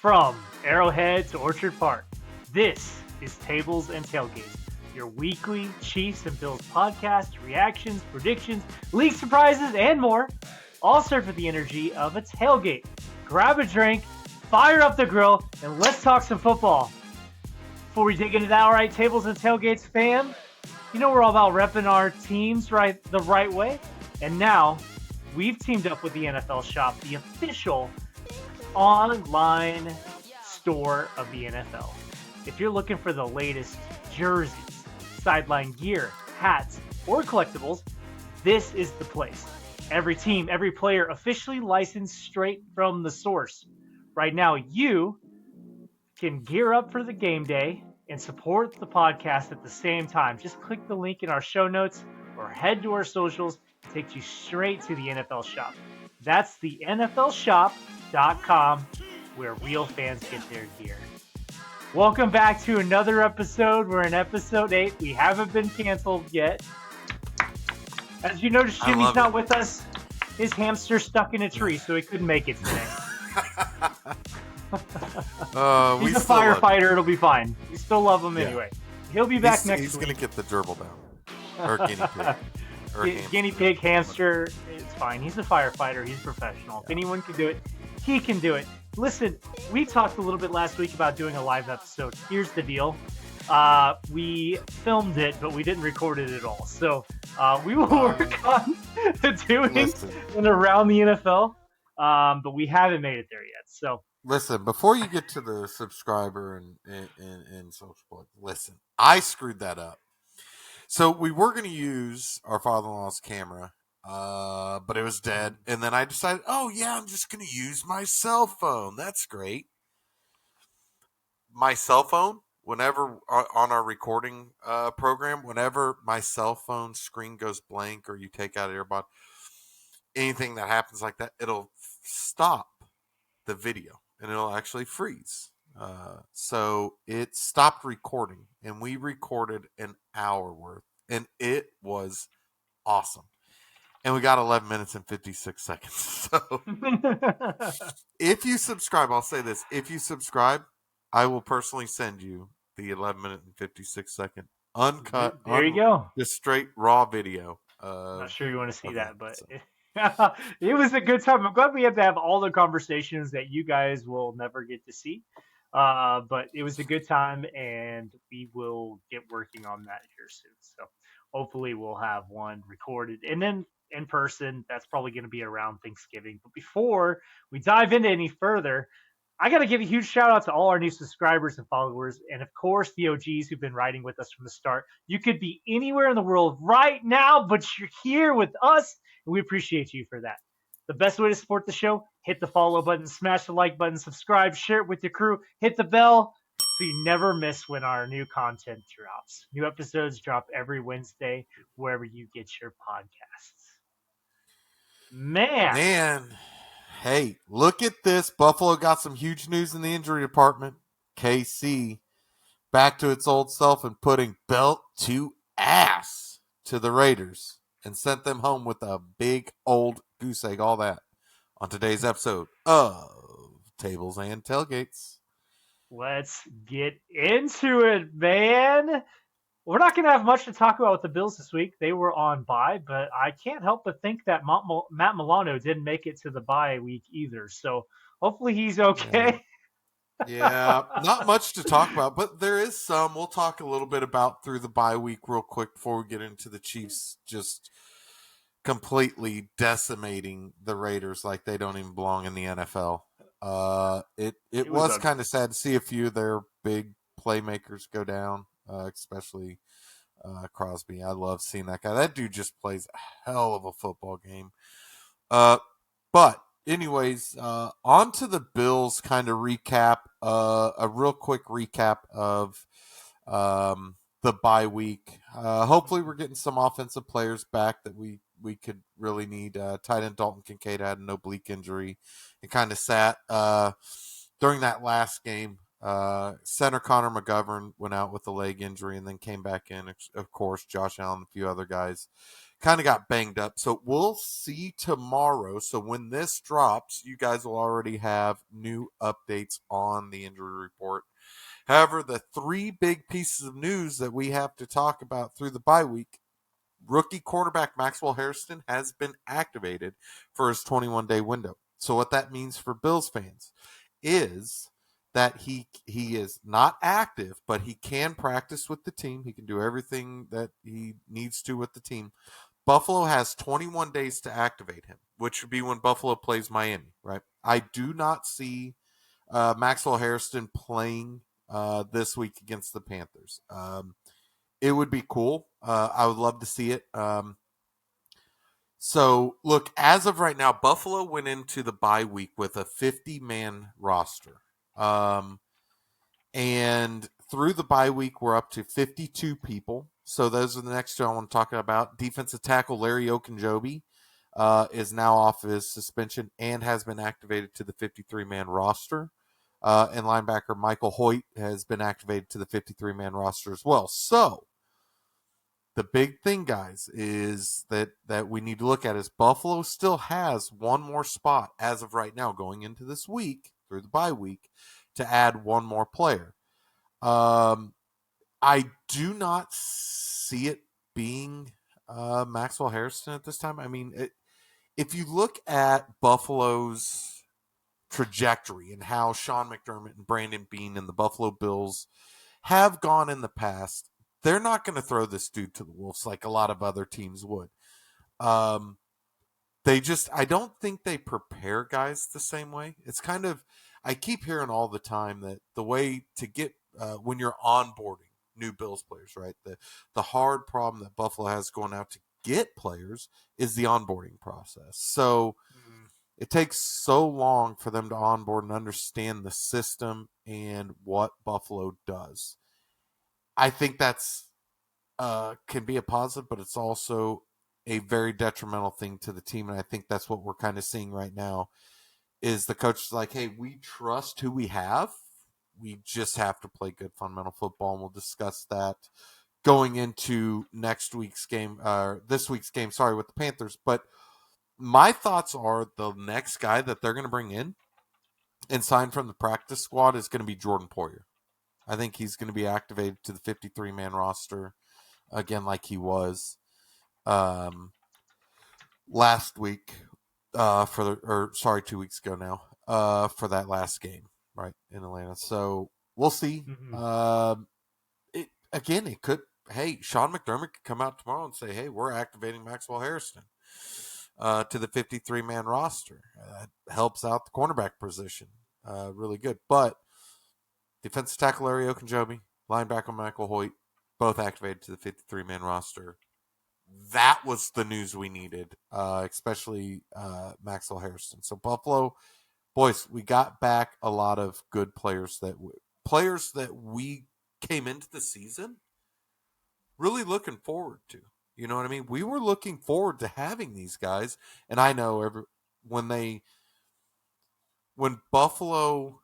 From Arrowhead to Orchard Park, this is Tables and Tailgates, your weekly Chiefs and Bills podcast, reactions, predictions, league surprises, and more, all served with the energy of a tailgate. Grab a drink, fire up the grill, and let's talk some football. Before we dig into that, all right, Tables and Tailgates fam, you know we're all about repping our teams the right way, and now we've teamed up with the NFL Shop, the official online store of the NFL. If you're looking for the latest jerseys, sideline gear, hats, or collectibles, this is the place. Every team, every player officially licensed straight from the source. Right now, you can gear up for the game day and support the podcast at the same time. Just click the link in our show notes or head to our socials. It takes you straight to the NFL Shop. That's the NFLshop.com, where real fans get their gear. Welcome back to another episode. We're in episode 8. We haven't been canceled yet. As you notice, Jimmy's not with us. His hamster's stuck in a tree, so he couldn't make it today. He's a firefighter. It'll be fine. We still love him anyway. He'll be back next week. He's going to get the gerbil down. Or guinea pig. Guinea pig, hamster, it's fine. He's a firefighter. He's professional. If anyone can do it, he can do it. Listen, we talked a little bit last week about doing a live episode. Here's the deal. We filmed it, but we didn't record it at all. So we will work on doing it around the NFL, but we haven't made it there yet. So listen, before you get to the subscriber and social, listen, I screwed that up. So we were going to use our father-in-law's camera, but it was dead. And then I decided, I'm just going to use my cell phone. That's great. My cell phone, whenever on our recording program, whenever my cell phone screen goes blank or you take out AirPod, anything that happens like that, it'll stop the video and it'll actually freeze. So it stopped recording, and we recorded an hour worth, and it was awesome. And we got 11 minutes and 56 seconds. So if you subscribe, I'll say this. If you subscribe, I will personally send you the 11 minute and 56 second uncut. There you go. Just straight raw video. I'm not sure you want to see that, but it was a good time. I'm glad we had to have all the conversations that you guys will never get to see. But it was a good time, and we will get working on that here soon. So hopefully we'll have one recorded and then in person. That's probably going to be around Thanksgiving. But before we dive into any further, I got to give a huge shout out to all our new subscribers and followers. And of course, the OGs who've been riding with us from the start. You could be anywhere in the world right now, but you're here with us, and we appreciate you for that. The best way to support the show, hit the follow button, smash the like button, subscribe, share it with your crew, hit the bell so you never miss when our new content drops. New episodes drop every Wednesday wherever you get your podcasts. Man. Hey, look at this. Buffalo got some huge news in the injury department. KC back to its old self and putting belt to ass to the Raiders and sent them home with a big old goose egg, all that, on today's episode of Tables and Tailgates. Let's get into it, man. We're not going to have much to talk about with the Bills this week. They were on bye, but I can't help but think that Matt Milano didn't make it to the bye week either. So hopefully he's okay. Yeah, not much to talk about, but there is some. We'll talk a little bit about through the bye week real quick before we get into the Chiefs just completely decimating the Raiders like they don't even belong in the NFL. It was kind of sad to see a few of their big playmakers go down, especially Crosby. I love seeing that guy. That dude just plays a hell of a football game. But anyways, on to the Bills kind of recap, a real quick recap of the bye week. Hopefully we're getting some offensive players back that we could really need. Tight end Dalton Kincaid had an oblique injury and kind of sat during that last game. Center Connor McGovern went out with a leg injury and then came back in. Of course, Josh Allen and a few other guys kind of got banged up. So we'll see tomorrow. So when this drops, you guys will already have new updates on the injury report. However, the three big pieces of news that we have to talk about through the bye week: rookie quarterback Maxwell Harrison has been activated for his 21-day window. So what that means for Bills fans is that he is not active, but he can practice with the team. He can do everything that he needs to with the team. Buffalo has 21 days to activate him, which would be when Buffalo plays Miami, right? I do not see Maxwell Harrison playing this week against the Panthers. It would be cool. I would love to see it. So, look, as of right now, Buffalo went into the bye week with a 50-man roster. Um, and through the bye week, we're up to 52 people. So those are the next two I want to talk about. Defensive tackle Larry Okunjobi is now off his suspension and has been activated to the 53-man roster. And linebacker Michael Hoyt has been activated to the 53-man roster as well. So the big thing, guys, is that we need to look at is Buffalo still has one more spot as of right now going into this week through the bye week to add one more player. I do not see it being Maxwell Harrison at this time. I mean, if you look at Buffalo's trajectory and how Sean McDermott and Brandon Beane and the Buffalo Bills have gone in the past, they're not going to throw this dude to the wolves like a lot of other teams would. Um, I don't think they prepare guys the same way. It's kind of, I keep hearing all the time that the way to get, when you're onboarding new Bills players, right? The hard problem that Buffalo has going out to get players is the onboarding process. So Mm. it takes so long for them to onboard and understand the system and what Buffalo does. I think that's can be a positive, but it's also a very detrimental thing to the team. And I think that's what we're kind of seeing right now is the coach is like, hey, we trust who we have. We just have to play good fundamental football. And we'll discuss that going into next week's game, this week's game, sorry, with the Panthers. But my thoughts are the next guy that they're going to bring in and sign from the practice squad is going to be Jordan Poyer. I think he's going to be activated to the 53-man roster again, like he was um, last week for the, or sorry, 2 weeks ago now for that last game, right, in Atlanta. So we'll see. Mm-hmm. It could. Hey, Sean McDermott could come out tomorrow and say, "Hey, we're activating Maxwell Harrison to the 53-man roster." Helps out the cornerback position really good. But defensive tackle Larry Okunjobi, linebacker Michael Hoyt, both activated to the 53-man roster. That was the news we needed, especially Maxwell Harrison. So Buffalo, boys, we got back a lot of good players that we came into the season really looking forward to. You know what I mean? We were looking forward to having these guys, and I know when they when Buffalo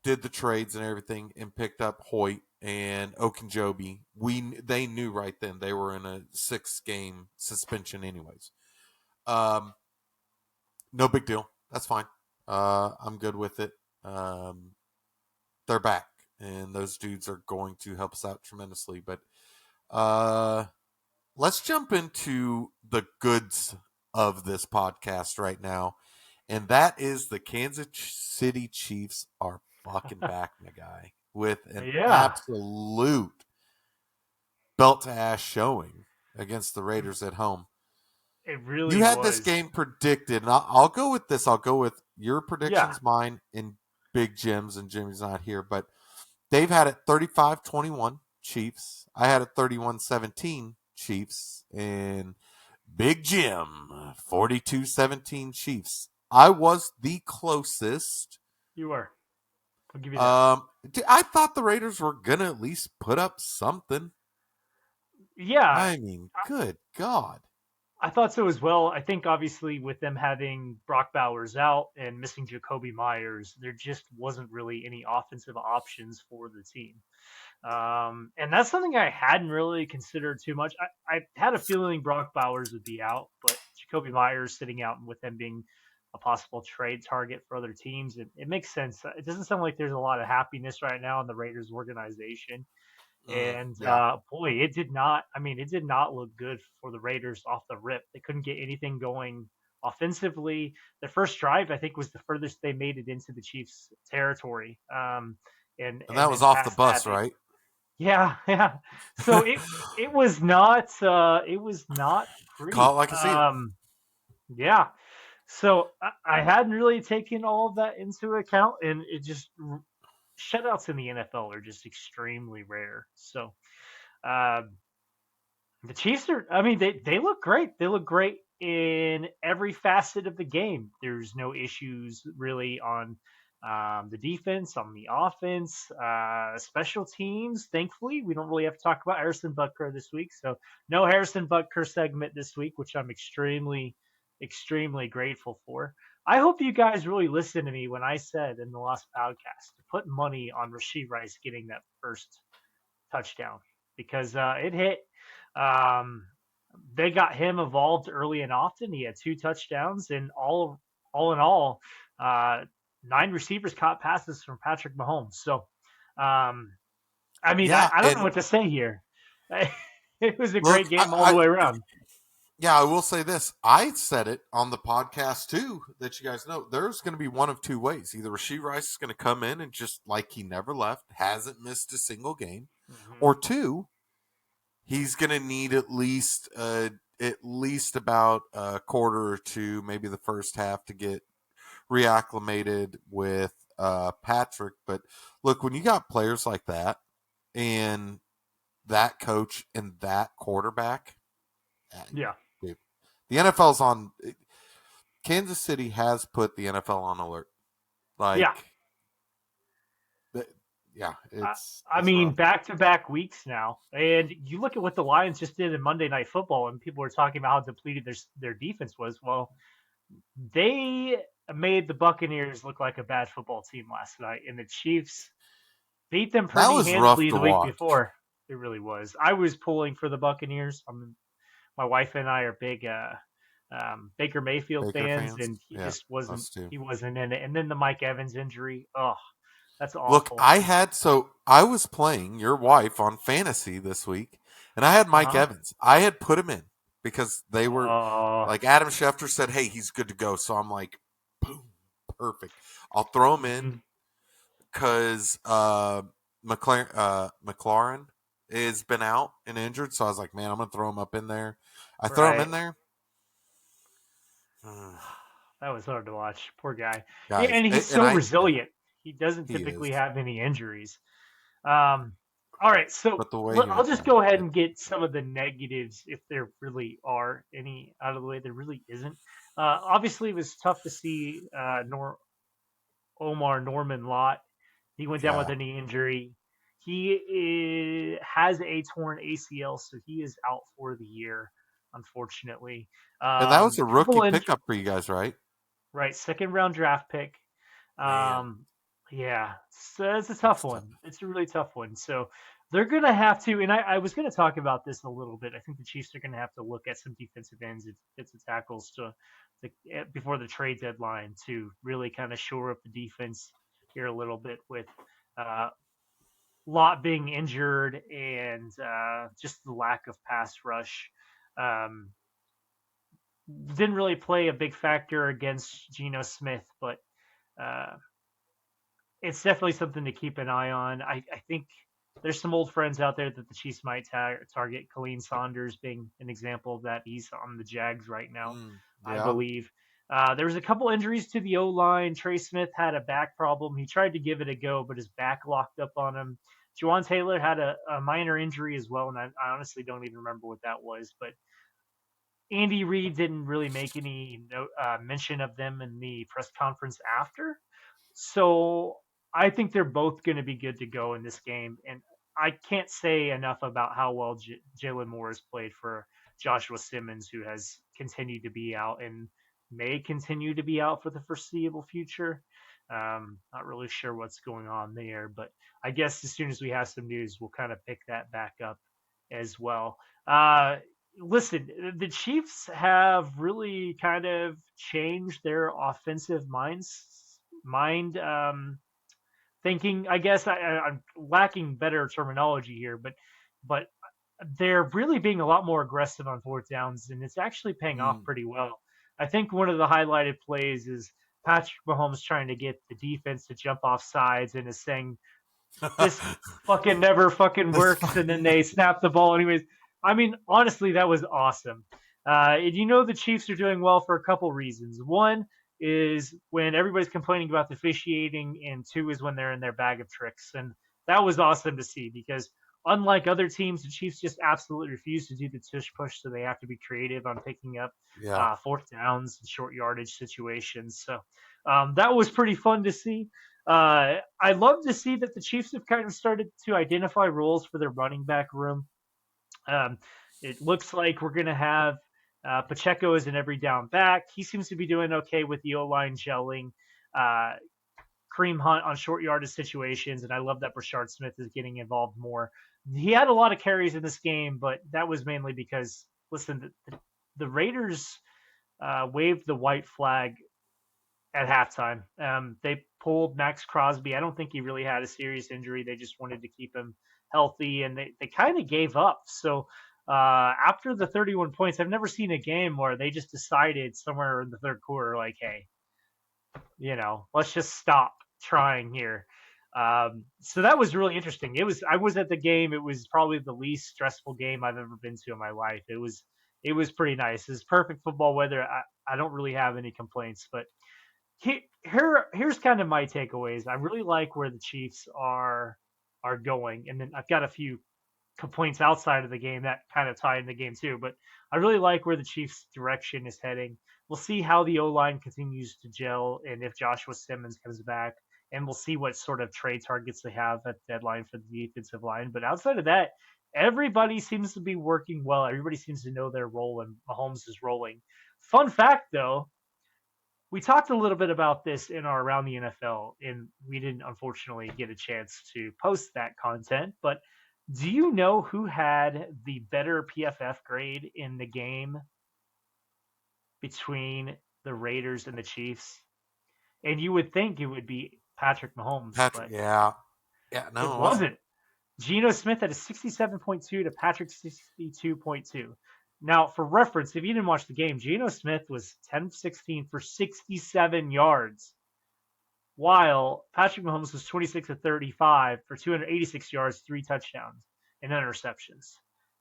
did the trades and everything and picked up Hoyt and Okunjobi, they knew right then they were in a 6-game suspension anyways. Um, no big deal. That's fine. I'm good with it. Um, they're back, and those dudes are going to help us out tremendously. But uh, let's jump into the goods of this podcast right now, and that is the Kansas City Chiefs are fucking back, my guy, with an Yeah, absolute belt to ass showing against the Raiders at home. it You really had this was. game predicted, and I'll go with this. I'll go with your Yeah, predictions, mine, and Big Jim's, and Jimmy's not here, but Dave had it 35-21 Chiefs. I had it 31-17 Chiefs, and Big Jim 42-17 Chiefs. I was the closest. you were. I'll give you that. I thought the Raiders were gonna at least put up something. Yeah, I mean, good God. I thought so as well. I think obviously with them having Brock Bowers out and missing Jacoby Myers, there just wasn't really any offensive options for the team. And that's something I hadn't really considered too much. I had a feeling Brock Bowers would be out, but Jacoby Myers sitting out with him being a possible trade target for other teams, it makes sense. It doesn't sound like there's a lot of happiness right now in the Raiders organization. And Yeah. boy, it did not. I mean, it did not look good for the Raiders off the rip. They couldn't get anything going offensively. Their first drive, I think, was the furthest they made it into the Chiefs' territory. And that And was then off the past that, bus, right? yeah, yeah. So it was not Call it pretty. like I see it. Yeah. So I hadn't really taken all of that into account, and it just shutouts in the NFL are just extremely rare. So um, the Chiefs are, I mean, they look great. They look great in every facet of the game. There's no issues really on the defense, on the offense, special teams. Thankfully, we don't really have to talk about Harrison Butker this week. So, no Harrison Butker segment this week, which I'm extremely grateful for. I hope you guys really listened to me when I said in the last podcast to put money on Rashee Rice getting that first touchdown because it hit. Um, they got him involved early and often. He had 2 touchdowns, and all in all, uh, 9 receivers caught passes from Patrick Mahomes. So, um, I mean, Yeah, I don't know and what to say here. It was a look, great game all the way around. yeah, I will say this. I said it on the podcast too, that you guys know there's going to be one of two ways. Either Rasheed Rice is going to come in and just like he never left, hasn't missed a single game, Hmm. or two, he's going to need at least about a quarter or two, maybe the first half, to get reacclimated with Patrick. But look, when you got players like that and that coach and that quarterback, Yeah, dude, the NFL's on. Kansas City has put the NFL on alert. yeah. Like, yeah, I, I it's mean, rough. back to back weeks now, and you look at what the Lions just did in Monday Night Football, and people were talking about how depleted their defense was. Well, they made the Buccaneers look like a bad football team last night, and the Chiefs beat them That pretty was rough handily to the week watch. before. It really was. I was pulling for the Buccaneers. My wife and I are big Baker Mayfield Baker fans, fans, and he yeah, just wasn't us too. he wasn't in it. And then the Mike Evans injury. Oh, that's Look, awful. I was playing your wife on fantasy this week, and I had Uh Mike huh. Evans. I had put him in because they were Oh. like Adam Schefter said, "Hey, he's good to go." So I'm like, boom, perfect. I'll throw him in Hmm. because McLaurin has been out and injured. So I was like, man, I'm gonna throw him up in there. I throw him Right. in there, That was hard to watch. Poor guy. Yeah, guys, and he's and so I yeah, resilient. He doesn't he typically is. have any injuries. All right, so But the way he I'll went just down, go ahead it, and get some of the negatives, if there really are any, out of the way. There really isn't. Obviously, it was tough to see Omar Norman Lott. He went down with yeah, a knee injury. Has a torn ACL, so he is out for the year, unfortunately. and that was a rookie Couple in, pickup for you guys, right? right, second round draft pick. Man, Um, yeah, so it's a tough that's tough. one. It's a really tough one. So they're gonna have to, and I was gonna talk about this a little bit. I think the Chiefs are gonna have to look at some defensive ends, defensive tackles before the trade deadline to really kind of shore up the defense here a little bit with uh, Lott being injured and just the lack of pass rush. Um, didn't really play a big factor against Geno Smith, but uh, it's definitely something to keep an eye on. I think there's some old friends out there that the Chiefs might target. Colleen Saunders being an example of that. He's on the Jags right now, I Yeah, believe. There was a couple injuries to the O line. Trey Smith had a back problem. He tried to give it a go, but his back locked up on him. Juwan Taylor had a minor injury as well, and I honestly don't even remember what that was. But Andy Reid didn't really make any mention of them in the press conference after. So I think they're both going to be good to go in this game. And I can't say enough about how well Jalen Moore has played for Joshua Simmons, who has continued to be out and may continue to be out for the foreseeable future. Not really sure what's going on there, but I guess as soon as we have some news, we'll kind of pick that back up as well. Uh, Listen, the Chiefs have really kind of changed their offensive mind thinking. I guess I'm lacking better terminology here, but they're really being a lot more aggressive on fourth downs, and it's actually paying off Mm. pretty well. I think one of the highlighted plays is Patrick Mahomes trying to get the defense to jump off sides and is saying, this fucking never fucking This works, and then fucking they snap the ball anyways. I mean, honestly, that was awesome. And you know the Chiefs are doing well for a couple reasons. One is when everybody's complaining about the officiating, and two is when they're in their bag of tricks. And that was awesome to see because unlike other teams, the Chiefs just absolutely refuse to do the tush push, so they have to be creative on picking up yeah. fourth downs and short yardage situations. So that was pretty fun to see. I love to see that the Chiefs have kind of started to identify roles for their running back room. Um, it looks like we're going to have Pacheco as an every down back. He seems to be doing okay with the O line gelling. Uh, Kareem Hunt on short yardage situations, and I love that Brashard Smith is getting involved more. He had a lot of carries in this game, but that was mainly because, listen, the Raiders waved the white flag at halftime. They pulled Max Crosby. I don't think he really had a serious injury. They just wanted to keep him healthy, and they kind of gave up. So after the 31 points, I've never seen a game where they just decided somewhere in the third quarter, like, hey, let's just stop trying here. So that was really interesting. I was at the game. It was probably the least stressful game I've ever been to in my life. It was pretty nice. It's perfect football weather. I don't really have any complaints, but here's kind of my takeaways. I really like where the Chiefs are going, and then I've got a few complaints outside of the game that kind of tie in the game too. But I really like where the Chiefs' direction is heading. We'll see how the O line continues to gel, and if Joshua Simmons comes back, and we'll see what sort of trade targets they have at the deadline for the defensive line. But outside of that, everybody seems to be working well. Everybody seems to know their role, and Mahomes is rolling. Fun fact, though, we talked a little bit about this in our Around the NFL, and we didn't unfortunately get a chance to post that content. But do you know who had the better PFF grade in the game between the Raiders and the Chiefs? And you would think it would be Patrick Mahomes, Patrick, but yeah. Yeah, it no, it wasn't. wasn't. Geno Smith had a 67.2 to Patrick's 62.2. Now, for reference, if you didn't watch the game, Geno Smith was 10 of 16 for 67 yards, while Patrick Mahomes was 26 of 35 for 286 yards, three touchdowns, and interceptions.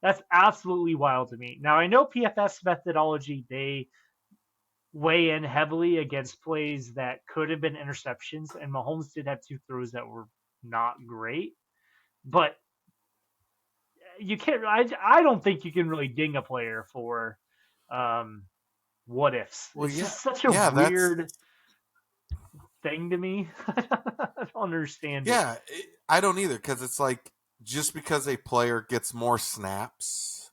That's absolutely wild to me. Now, I know PFF's methodology, they weigh in heavily against plays that could have been interceptions, and Mahomes did have two throws that were not great, but you can't. I don't think you can really ding a player for um, what ifs. Well, It's yeah, just such a yeah, that's weird thing to me. I don't understand it. yeah. I don't either because it's like just because a player gets more snaps,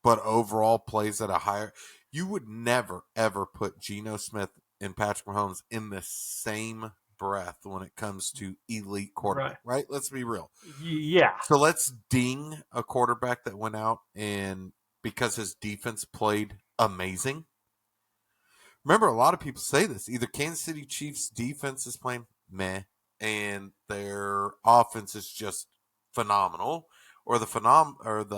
but overall plays at a higher, you would never ever put Geno Smith and Patrick Mahomes in the same breath when it comes to elite Right. quarterback, right? Let's be real. Yeah. So let's ding a quarterback that went out and because his defense played amazing. Remember, a lot of people say this. Either Kansas City Chiefs defense is playing meh, and their offense is just phenomenal, or the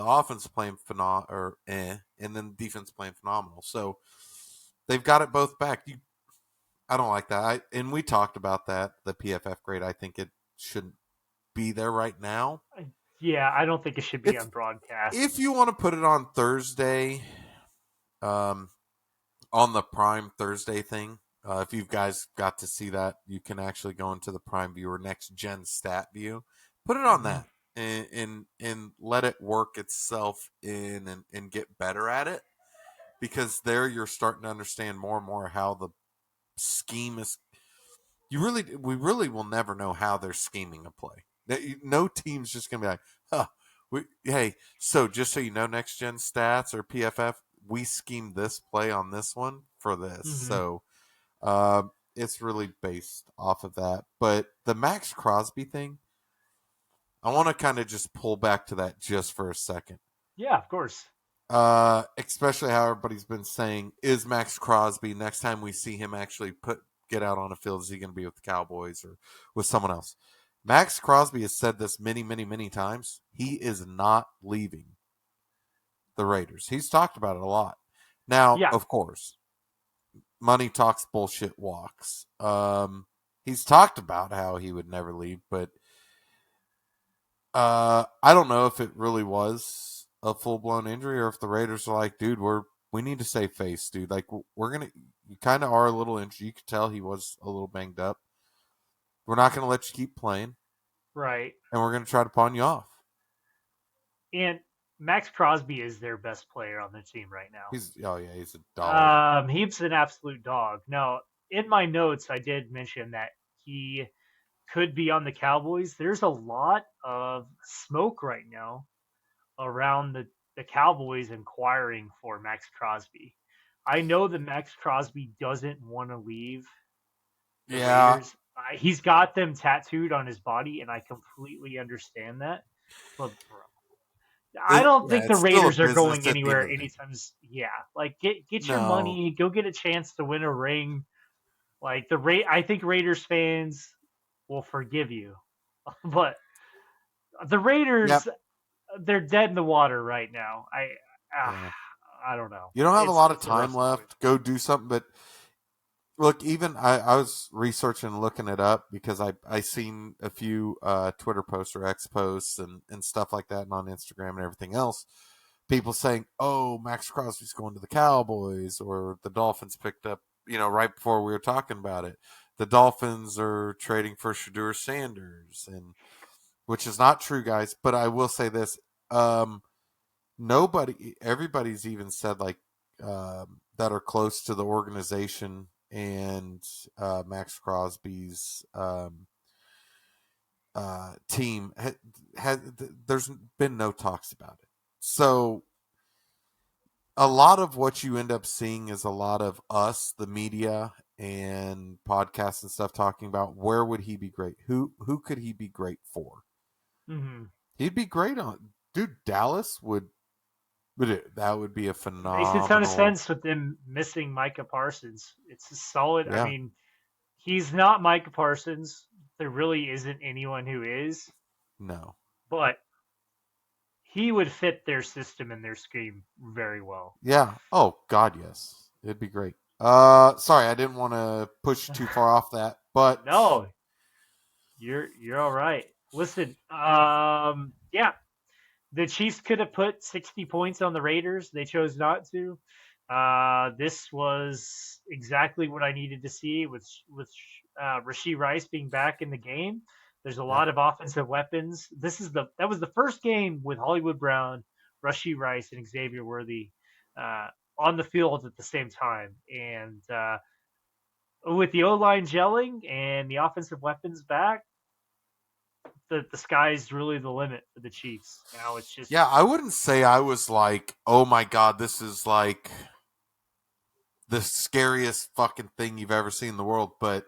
offense playing or and then the defense playing phenomenal. So they've got it both back. I don't like that. And we talked about that. The PFF grade. I think it shouldn't be there right now. Yeah, I don't think it should be If on broadcast. if you want to put it on Thursday, um, on the Prime Thursday thing. If you guys got to see that, you can actually go into the Prime Viewer Next Gen Stat View, put it on Hmm. that, and let it work itself in and get better at it. Because there you're starting to understand more and more how the scheme is. We really will never know how they're scheming a play. No team's just gonna be like, huh. Hey, so just so you know, Next Gen Stats or PFF, we schemed this play on this one for this. Hmm. So it's really based off of that. But the Max Crosby thing, I want to kind of just pull back to that just for a second. Yeah, of course. Especially how everybody's been saying, is Max Crosby next time we see him actually get out on a field, is he going to be with the Cowboys or with someone else? Max Crosby has said this many, many, many times. He is not leaving the Raiders. He's talked about it a lot. Now, Yeah, of course, money talks, bullshit walks. He's talked about how he would never leave, but I don't know if it really was a full blown injury or if the Raiders are like, dude, we need to save face, dude. Like we're gonna, you kind of are a little injured. You could tell he was a little banged up. We're not gonna let you keep playing, right. and we're gonna try to pawn you off. And Max Crosby is their best player on the team right now. He's a dog. He's an absolute dog. Now, in my notes, I did mention that he could be on the Cowboys. There's a lot of smoke right now around the Cowboys inquiring for Max Crosby. I know that Max Crosby doesn't want to leave the Yeah, Raiders. He's got them tattooed on his body, and I completely understand that. But bro, I don't think the it's still a Raiders are business going at the end anywhere of the day. anytime. Yeah, like get your No, money, go get a chance to win a ring. Like I think Raiders fans will forgive you, but the yep, Raiders, they're dead in the water right now. Ah, yeah. I don't know. You don't have a lot of It's a time rough situation. left. Go do something, but look, even I was researching and looking it up because I seen a few Twitter posts or X posts and stuff like that and on Instagram and everything else. People saying, oh, Max Crosby's going to the Cowboys or the Dolphins picked up, right before we were talking about it. The Dolphins are trading for Shadur Sanders, and which is not true, guys. But I will say this. Everybody's even said like that are close to the organization and Max Crosby's team there's been no talks about it. So a lot of what you end up seeing is a lot of us, the media and podcasts and stuff talking about where would he be great? Who could he be great for? Mm-hmm. He'd be great on dude, Dallas that would be a Makes a ton of phenomenal. sense with them missing Micah Parsons. It's a solid. I Yeah, mean, he's not Micah Parsons. There really isn't anyone who is, no. but he would fit their system and their scheme very well. Yeah. Oh God, yes. It'd be great. Sorry, I didn't want to push too far off that, but No, you're all right. Listen, yeah, the Chiefs could have put 60 points on the Raiders. They chose not to. This was exactly what I needed to see with Rashee Rice being back in the game. There's a yep. lot of offensive weapons. That was the first game with Hollywood Brown, Rashee Rice, and Xavier Worthy uh, on the field at the same time. And with the O line gelling and the offensive weapons back, the sky's really the limit for the Chiefs. Now it's just Yeah, I wouldn't say I was like, oh my God, this is like the scariest fucking thing you've ever seen in the world, but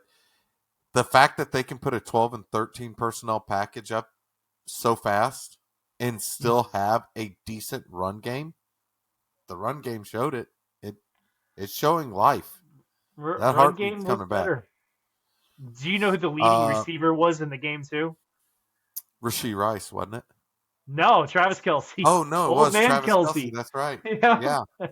the fact that they can put a 12 and 13 personnel package up so fast and still have a decent run game, the run game showed it. It it's showing life. That run heartbeat's game coming looked back. better. Do you know who the leading Uh, receiver was in the game too? Rashee Rice, wasn't it? No, Travis Kelsey, Oh no, it old was man Travis Kelsey. Kelsey. That's right. Yeah, Yeah,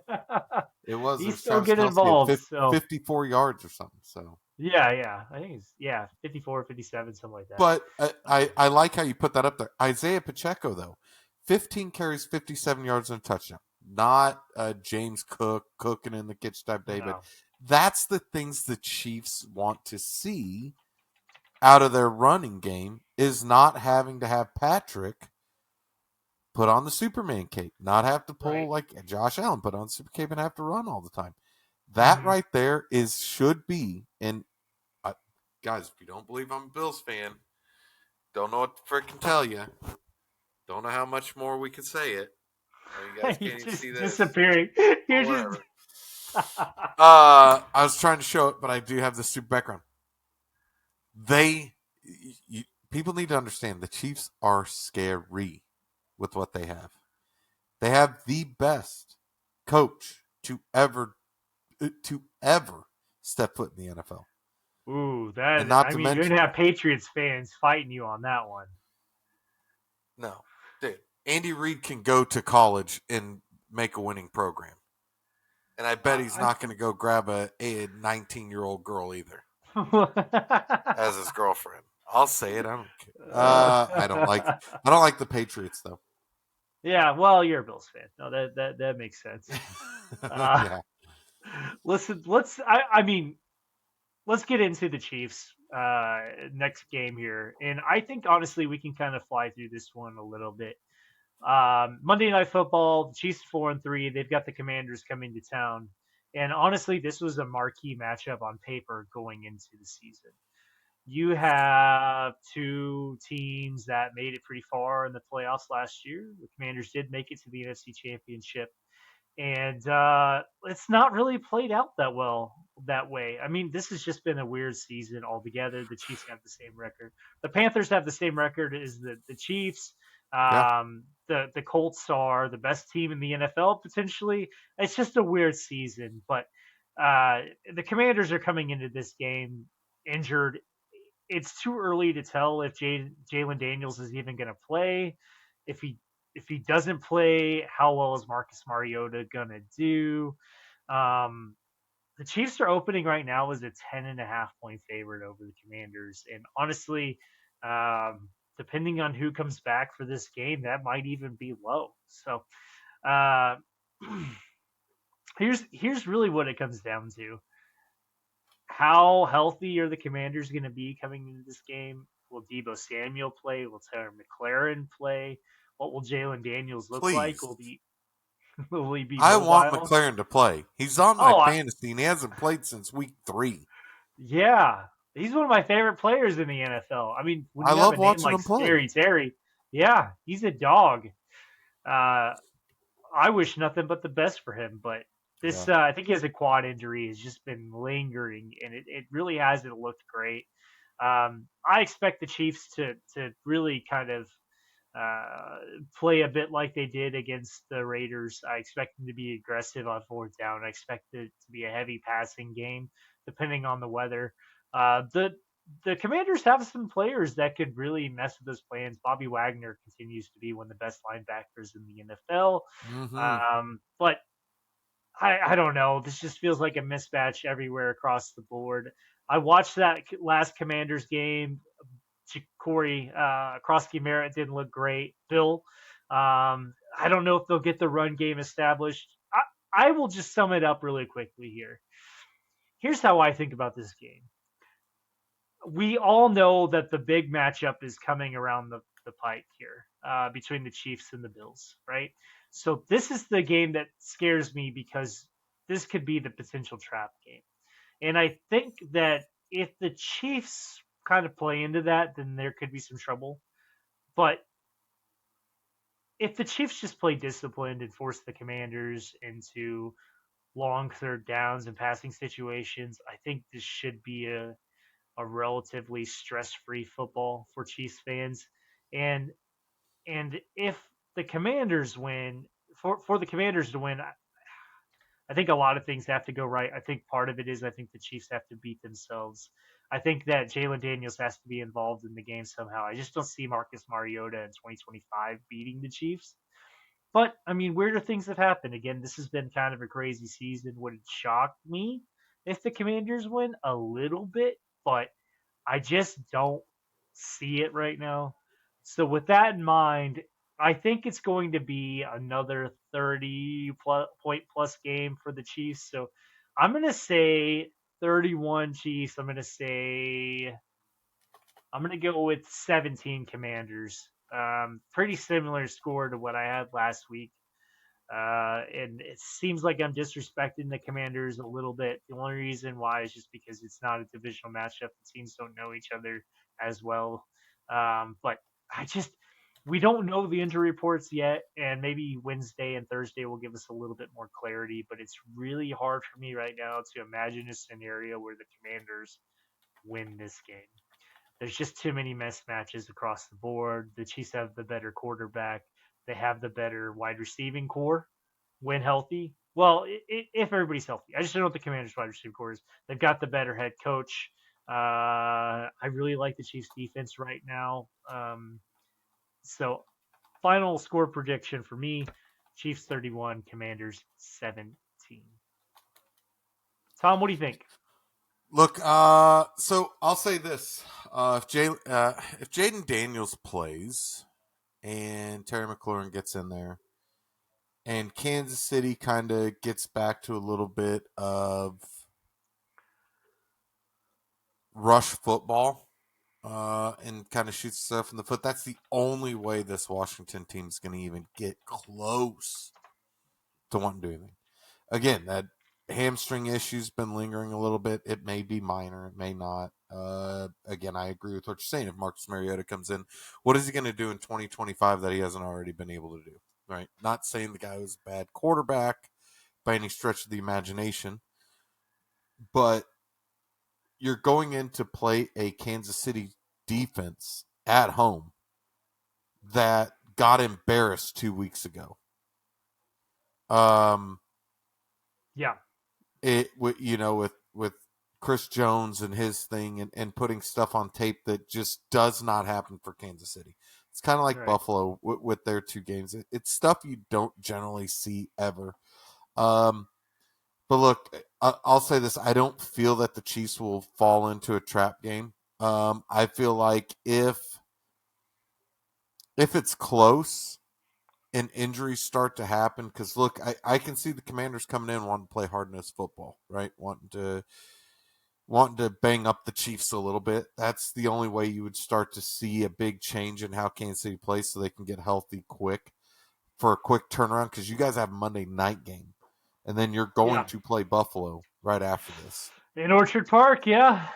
it was. he's There's still Travis getting Kelsey at involved. So 54 yards or something. So, yeah. I think it's 54, 57, something like that. but I like how you put that up there. Isaiah Pacheco though, 15 carries, 57 yards and a touchdown. Not James Cook cooking in the kitchen type day, but No, that's the things the Chiefs want to see out of their running game is not having to have Patrick put on the Superman cape, not have to pull right. like Josh Allen, put on the super cape and have to run all the time. That Mm-hmm. right there should be. And guys, if you don't believe I'm a Bills fan, don't know what to freaking tell you. Don't know how much more we can say it. Oh, you guys can't He's even see just this disappearing. or You're just whatever. I was trying to show it, but I do have the stupid background. They, you, people need to understand the Chiefs are scary with what they have. They have the best coach to ever step foot in the NFL, Ooh, and that not I to mean, you're mention gonna have Patriots fans fighting you on that one. no, dude. Andy Reid can go to college and make a winning program, and I bet he's I not going to go grab a 19-year-old girl either as his girlfriend. I'll say it. I don't care. I don't like. I don't like the Patriots though. yeah, well, you're a Bills fan. No, that makes sense. Uh, Yeah, listen, I mean, let's get into the Chiefs next game here, and I think honestly we can kind of fly through this one a little bit. Monday Night Football, the Chiefs 4-3. They've got the Commanders coming to town, and honestly, this was a marquee matchup on paper going into the season. You have two teams that made it pretty far in the playoffs last year. The Commanders did make it to the NFC Championship, and it's not really played out that well that way. I mean, this has just been a weird season altogether. The Chiefs have the same record. The Panthers have the same record as the Chiefs. yeah. The Colts are the best team in the NFL potentially. It's just a weird season, but uh, the Commanders are coming into this game injured. It's too early to tell if Jalen Daniels is even going to play. If he doesn't play, how well is Marcus Mariota gonna do? Um, the Chiefs are opening right now as a 10.5 point favorite over the Commanders, and honestly, depending on who comes back for this game, that might even be low. So uh, here's really what it comes down to: how healthy are the Commanders going to be coming into this game? Will Debo Samuel play? Will Terry McLaurin play? What will Jalen Daniels look like? Please, Will he be I want mobile? McLaren to play. He's on my Oh, fantasy, and he hasn't played since week 3. yeah. He's one of my favorite players in the NFL. I mean, when I you have love a name watching like him play. Scary Terry, yeah, he's a dog. Uh, I wish nothing but the best for him, but Yeah. this, I think he has a quad injury, has just been lingering, and it really hasn't looked great. I expect the Chiefs to really kind of uh, play a bit like they did against the Raiders. I expect them to be aggressive on fourth down. I expect it to be a heavy passing game, depending on the weather. The Commanders have some players that could really mess with those plans. Bobby Wagner continues to be one of the best linebackers in the NFL. Mm-hmm. But I don't know. This just feels like a mismatch everywhere across the board. I watched that last Commanders game. Corey Krosky Merritt didn't look great. Bill, I don't know if they'll get the run game established. I will just sum it up really quickly here. Here's how I think about this game. We all know that the big matchup is coming around the pike here between the Chiefs and the Bills, right? So this is the game that scares me because this could be the potential trap game. And I think that if the Chiefs kind of play into that, then there could be some trouble. But if the Chiefs just play disciplined and force the Commanders into long third downs and passing situations, I think this should be a relatively stress-free football for Chiefs fans. And and if the Commanders win, for the Commanders to win, I think a lot of things have to go right. I think part of it is I think the Chiefs have to beat themselves. I think that Jalen Daniels has to be involved in the game somehow. I just don't see Marcus Mariota in 2025 beating the Chiefs. But I mean, weirder things have happened. Again, this has been kind of a crazy season. Would it shock me if the Commanders win? A little bit, but I just don't see it right now. So with that in mind, I think it's going to be another 30 plus point plus game for the Chiefs. So I'm going to say 31 Chiefs. I'm going to go with 17 Commanders. Pretty similar score to what I had last week. And it seems like I'm disrespecting the Commanders a little bit. The only reason why is just because it's not a divisional matchup. The teams don't know each other as well. But I just We don't know the injury reports yet, and maybe Wednesday and Thursday will give us a little bit more clarity. But it's really hard for me right now to imagine a scenario where the Commanders win this game. There's just too many mismatches across the board. The Chiefs have the better quarterback. They have the better wide receiving core when healthy. Well, if everybody's healthy, I just don't know what the Commanders' wide receiving core is. They've got the better head coach. I really like the Chiefs' defense right now. So, final score prediction for me: Chiefs 31, Commanders 17. Tom, what do you think? Look, so I'll say this: if Jaden Daniels plays and Terry McLaurin gets in there, and Kansas City kind of gets back to a little bit of rush football, and kind of shoots stuff in the foot, that's the only way this Washington team is going to even get close to wanting to do anything. Again, that hamstring issue's been lingering a little bit. It may be minor, it may not. Again, I agree with what you're saying. If Marcus Mariota comes in, what is he going to do in 2025 that he hasn't already been able to do? Right? Not saying the guy was a bad quarterback by any stretch of the imagination, but you're going in to play a Kansas City defense at home that got embarrassed 2 weeks ago. Um, Yeah, with Chris Jones and his thing and putting stuff on tape that just does not happen for Kansas City. It's kind of like right. Buffalo with their 2 games. It's stuff you don't generally see ever. Um, but look, I'll say this: I don't feel that the Chiefs will fall into a trap game. I feel like if it's close and injuries start to happen, because look, I can see the Commanders coming in wanting to play hard nosed football, right? Wanting to bang up the Chiefs a little bit. That's the only way you would start to see a big change in how Kansas City plays, so they can get healthy quick for a quick turnaround. Because you guys have a Monday night game, and then you're going Yeah. to play Buffalo right after this. In Orchard Park, yeah.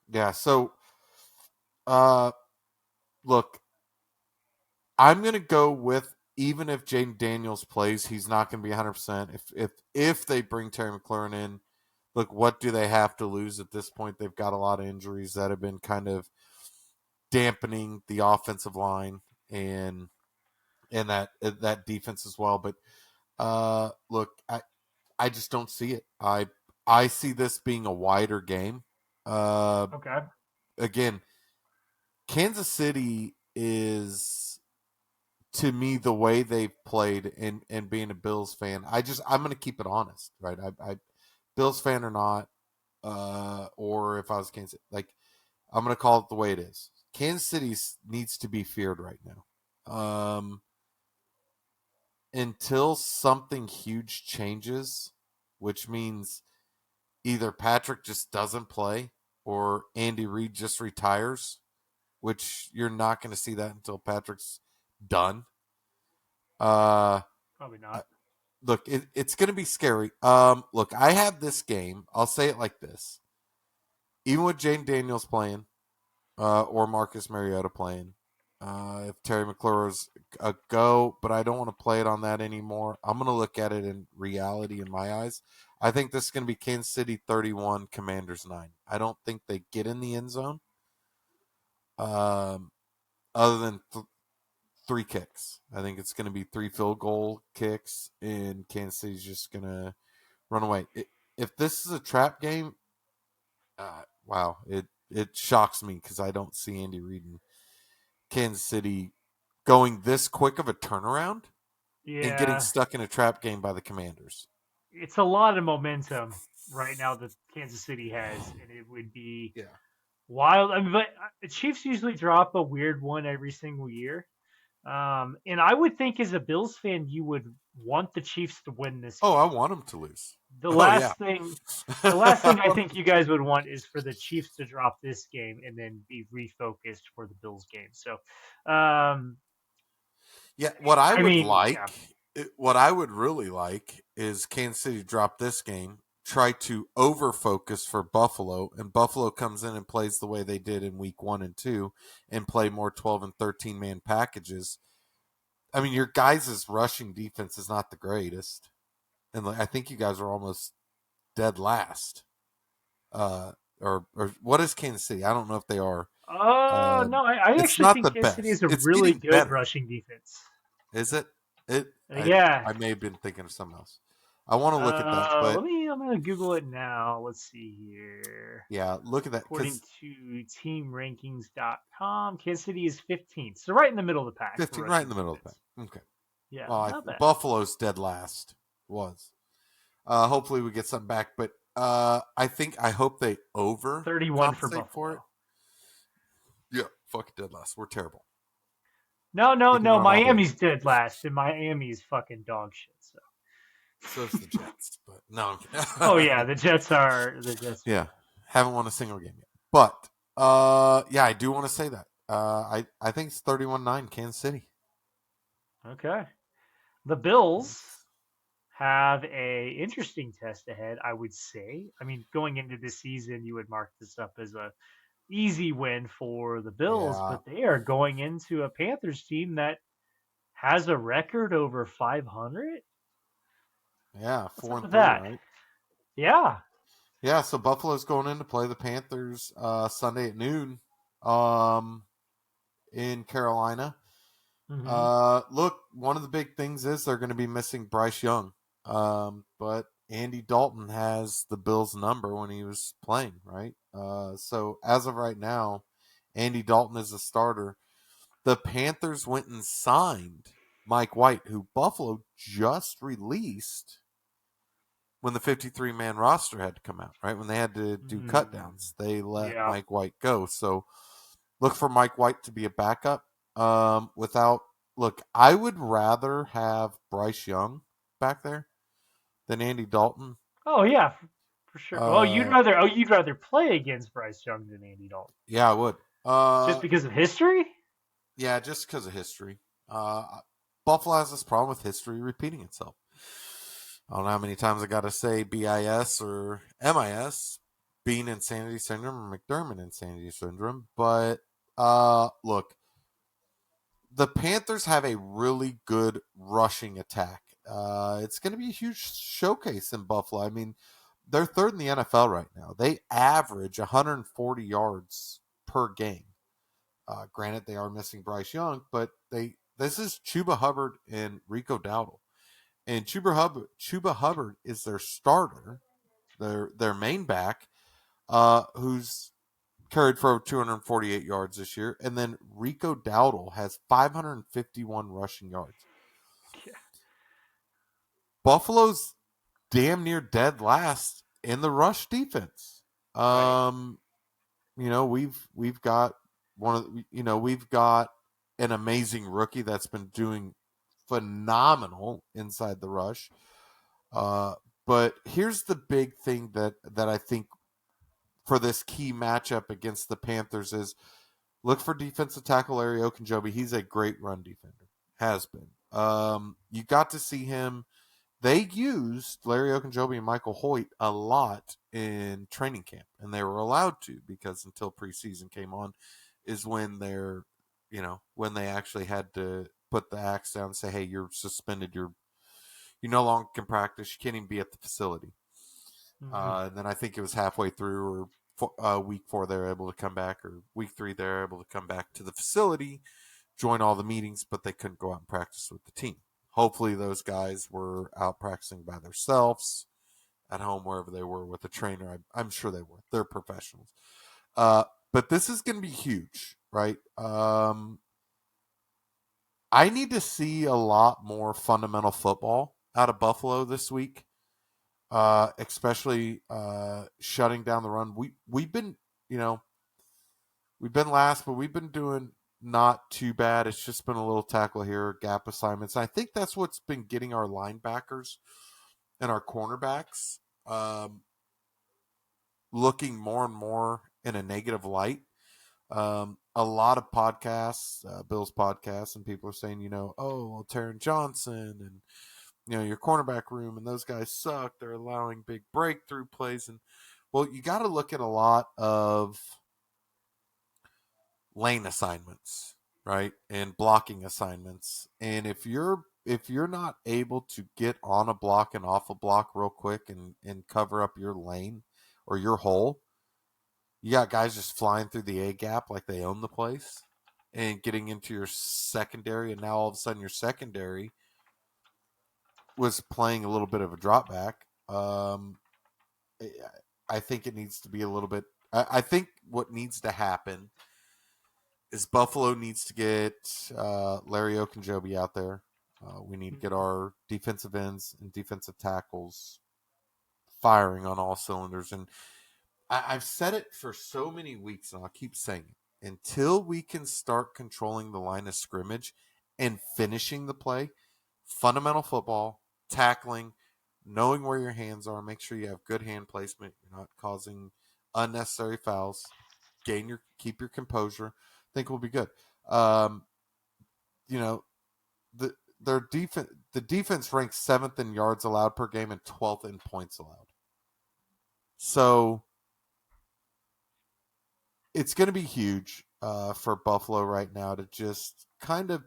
Yeah. So, uh, look, I'm gonna go with, even if Jaden Daniels plays, he's not gonna be 100%. If they bring Terry McLaurin in, look, what do they have to lose at this point? They've got a lot of injuries that have been kind of dampening the offensive line and that defense as well. But look, I just don't see it. I see this being a wider game. Uh, Okay. Again, Kansas City is, to me, the way they've played, and being a Bills fan, I'm going to keep it honest, right? I Bills fan or not, or if I was Kansas, like, I'm going to call it the way it is. Kansas City needs to be feared right now. Until something huge changes, which means either Patrick just doesn't play or Andy Reid just retires, which you're not going to see that until Patrick's done. Uh, Probably not. Look, it's going to be scary. Look, I have this game. I'll say it like this: even with Jane Daniels playing, or Marcus Mariota playing, if Terry McLaurin's a go, but I don't want to play it on that anymore. I'm going to look at it in reality in my eyes. I think this is going to be Kansas City 31, Commanders 9. I don't think they get in the end zone, um, other than three kicks. I think it's going to be 3 field goal kicks, and Kansas City's just going to run away. If this is a trap game, wow, it shocks me because I don't see Andy Reid and Kansas City going this quick of a turnaround and getting Yeah. stuck in a trap game by the Commanders. It's a lot of momentum right now that Kansas City has, and it would be Yeah. wild. I mean, but the Chiefs usually drop a weird one every single year. And I would think, as a Bills fan, you would want the Chiefs to win this Oh, game. I want them to lose. The Oh yeah. last thing the last thing I think you guys would want is for the Chiefs to drop this game and then be refocused for the Bills game. So, um, Yeah, what I I would mean, yeah, like, what I would really like is Kansas City drop this game, try to over focus for Buffalo, and Buffalo comes in and plays the way they did in week 1 and 2, and play more 12 and 13 man packages, I mean, your guys' rushing defense is not the greatest, and I think you guys are almost dead last. Or what is Kansas City? I don't know if they are. Oh no, I It's actually not think the Kansas City best. is a It's really getting good better. rushing defense. Is it? It. Yeah. I may have been thinking of something else. I want to look at that, but I'm gonna Google it now. Let's see here. yeah, look at that According because to teamrankings.com, Kansas City is 15th. So right in the middle of the pack for 15, right in rushing the middle of the defense. pack. Okay. Yeah, Well, not bad. Buffalo's dead last. Was. Hopefully we get something back, but I hope they 31 for overcompensate for it. Buffalo. Yeah, fucking dead last. We're terrible. No, no, You can no. run all day. Miami's dead last, and Miami's fucking dog shit. So. So's the Jets, but no. Oh yeah, the Jets. Yeah, haven't won a single game yet. But yeah, I do want to say that. I think it's 31-9 Kansas City. Okay. The Bills have a interesting test ahead, I would say. I mean, going into this season, you would mark this up as a easy win for the Bills, Yeah, but they are going into a Panthers team that has a record over 500. yeah, What's four up and with three, that? right? Yeah. Yeah, so Buffalo's going in to play the Panthers Sunday at noon um, in Carolina. Hmm. Look, one of the big things is they're going to be missing Bryce Young. But Andy Dalton has the Bills' number when he was playing, right? So as of right now, Andy Dalton is a starter. The Panthers went and signed Mike White, who Buffalo just released when the 53-man roster had to come out, right? When they had to do cutdowns, they let Yeah. Mike White go. So look for Mike White to be a backup. Without look, I would rather have Bryce Young back there than Andy Dalton. Oh yeah, for sure. Oh, Uh, you'd rather play against Bryce Young than Andy Dalton, yeah, I would. just because of history. Yeah, just because of history. Buffalo has this problem with history repeating itself. I don't know how many times I got to say BIS or MIS, Bean Insanity Syndrome or McDermott Insanity Syndrome, but look, the Panthers have a really good rushing attack. It's going to be a huge showcase in Buffalo. I mean, they're third in the NFL right now. They average 140 yards per game. Granted, they are missing Bryce Young, but this is Chuba Hubbard and Rico Dowdle, and Chuba Hubbard is their starter, their main back, who's carried for over 248 yards this year, and then Rico Dowdle has 551 rushing yards. Yeah. Buffalo's damn near dead last in the rush defense. Right. Um, we've got we've got an amazing rookie that's been doing phenomenal inside the rush. But here's the big thing that I think for this key matchup against the Panthers is look for defensive tackle Larry Okunjobi. He's a great run defender. Has been. You got to see him. They used Larry Okunjobi and Michael Hoyt a lot in training camp, and they were allowed to because until preseason came on, is when when they actually had to put the axe down and say, "Hey, you're suspended. You no longer can practice. You can't even be at the facility." Hmm. And then I think it was halfway through or week 4 they were able to come back, or week 3 they were able to come back to the facility, join all the meetings, but they couldn't go out and practice with the team. Hopefully those guys were out practicing by themselves at home, wherever they were with a trainer. I'm sure they were. They're professionals. But this is going to be huge, right? I need to see a lot more fundamental football out of Buffalo this week, especially shutting down the run. We've been, you know, we've been last, but we've been doing not too bad. It's just been a little tackle here, gap assignments. I think that's what's been getting our linebackers and our cornerbacks looking more and more in a negative light. A lot of podcasts, Bill's podcasts, and people are saying, oh, well, Taron Johnson and your cornerback room and those guys suck. They're allowing big breakthrough plays, and well, you got to look at a lot of lane assignments. right? And blocking assignments. And if you're not able to get on a block and off a block real quick and cover up your lane or your hole, you got guys just flying through the A gap like they own the place and getting into your secondary, and now all of a sudden your secondary was playing a little bit of a drop back. I think it needs to be a little bit. I think what needs to happen is Buffalo needs to get Larry Okunjobi out there. We need to get Mhm. our defensive ends and defensive tackles firing on all cylinders. And I've said it for so many weeks, and I'll keep saying it. Until we can start controlling the line of scrimmage and finishing the play, fundamental football, tackling, knowing where your hands are, make sure you have good hand placement, you're not causing unnecessary fouls, keep your composure. I think we'll be good. Um, you know, the defense ranks seventh in yards allowed per game and 12th in points allowed. So it's going to be huge for Buffalo right now to just kind of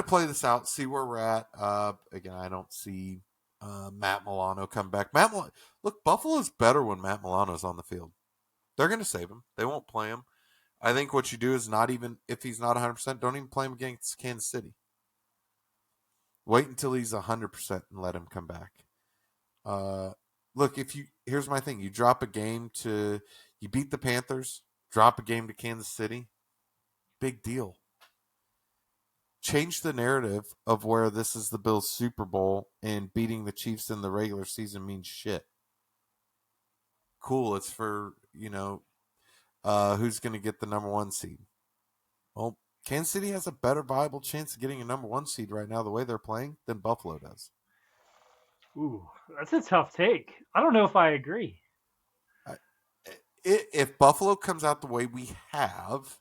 play this out, see where we're at. Again, I don't see Matt Milano come back. Look, Buffalo's better when Matt Milano's on the field. They're going to save him. They won't play him. I think what you do is not even if he's not 100%, don't even play him against Kansas City. Wait until he's 100% and let him come back. Uh, Look, here's my thing: you drop a game to you beat the Panthers, drop a game to Kansas City, big deal. Change the narrative of where this is the Bills' Super Bowl and beating the Chiefs in the regular season means shit. Cool, it's for who's going to get the number one seed. Well, Kansas City has a better viable chance of getting a number one seed right now, the way they're playing, than Buffalo does. Ooh, that's a tough take. I don't know if I agree. I, if Buffalo comes out the way we have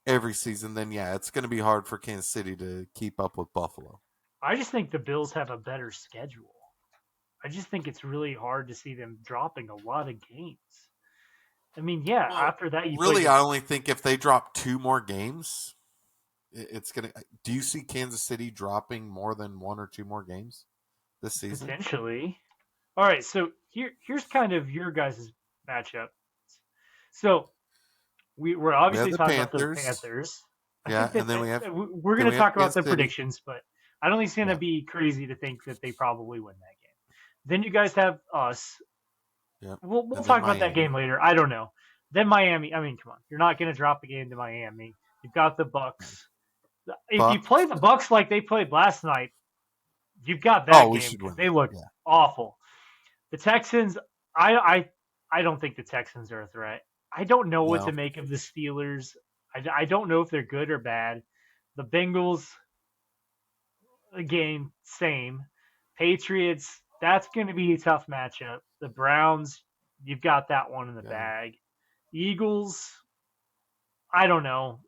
every season, then yeah, it's going to be hard for Kansas City to keep up with Buffalo. I just think the Bills have a better schedule. I just think it's really hard to see them dropping a lot of games. I mean, yeah, Well, after that you play really, the I only think if they drop two more games, it's going to. Do you see Kansas City dropping more than one or two more games this season? potentially. All right, so here's kind of your guys' matchup. So we're We have obviously the talking about the Panthers, Panthers. I yeah, think and that, then that we have that we're then going we to have talk about Kansas the City. predictions, but I don't think it's going to Yeah, be crazy to think that they probably win that game. Then you guys have us. yeah, We'll and then talk about that Miami. game later. I don't know. Then Miami. I mean, come on, you're not going to drop a game to Miami. You've got the Bucks. If you play Bucks. the Bucks like they played last night, you've got Oh, that we game should because win they that. looked Yeah, awful. The Texans, I, I, I don't think the Texans are a threat. I don't know what to no, make of the Steelers. I don't know if they're good or bad. The Bengals, again, same. Patriots, that's going to be a tough matchup. The Browns, you've got that one in the yeah, bag. Eagles, I don't know.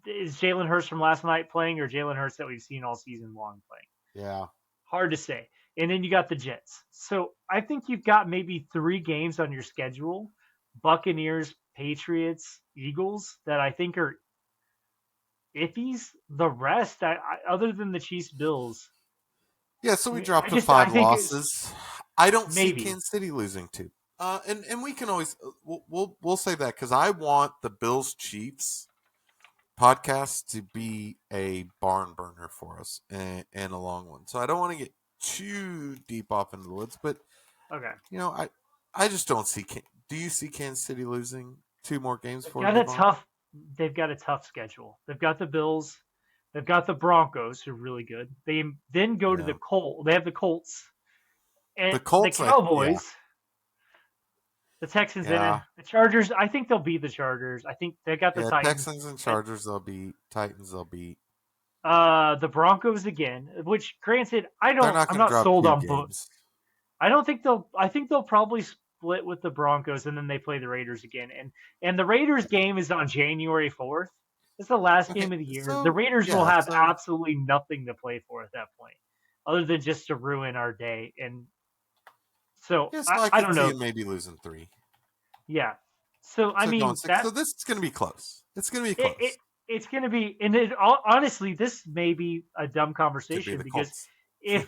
Is Jalen Hurts from last night playing or Jalen Hurts that we've seen all season long playing? yeah. Hard to say. And then you got the Jets. So I think you've got maybe 3 games on your schedule: Buccaneers, Patriots, Eagles, that I think are iffies. The rest, other than the Chiefs, Bills, Yeah, so we dropped to I five think it's losses. I don't see maybe. Kansas City losing two. And we can always we'll say that because I want the Bills Chiefs podcast to be a barn burner for us and a long one. So I don't want to get too deep off into the woods, but Okay. you know, I just don't see. Do you see Kansas City losing two more games They've before we got a move on? tough they've got a tough schedule. They've got the Bills, they've got the Broncos, who are really good. They then go to the Yeah, Colts. They have the Colts and the the Colts. Yeah, Cowboys, the Texans, yeah, and the Chargers. I think they'll beat the Chargers. I think they got the yeah. Titans. Texans and Chargers. They'll beat Titans. They'll beat. The Broncos again. Which, granted, They're not I'm going to not drop sold two on both. games. I don't think they'll. I think they'll probably split with the Broncos, and then they play the Raiders again. And the Raiders game is on January 4th. It's the last Okay, game of the year. The so Raiders will yeah, have so absolutely nothing to play for at that point, other than just to ruin our day. And so yeah, so I I could don't see know. him maybe losing three. Yeah. So I So going mean six. So that this is going to be close. It's going to be it, it close. it's going to be, and honestly, this may be a dumb Could be conversation the because Colts.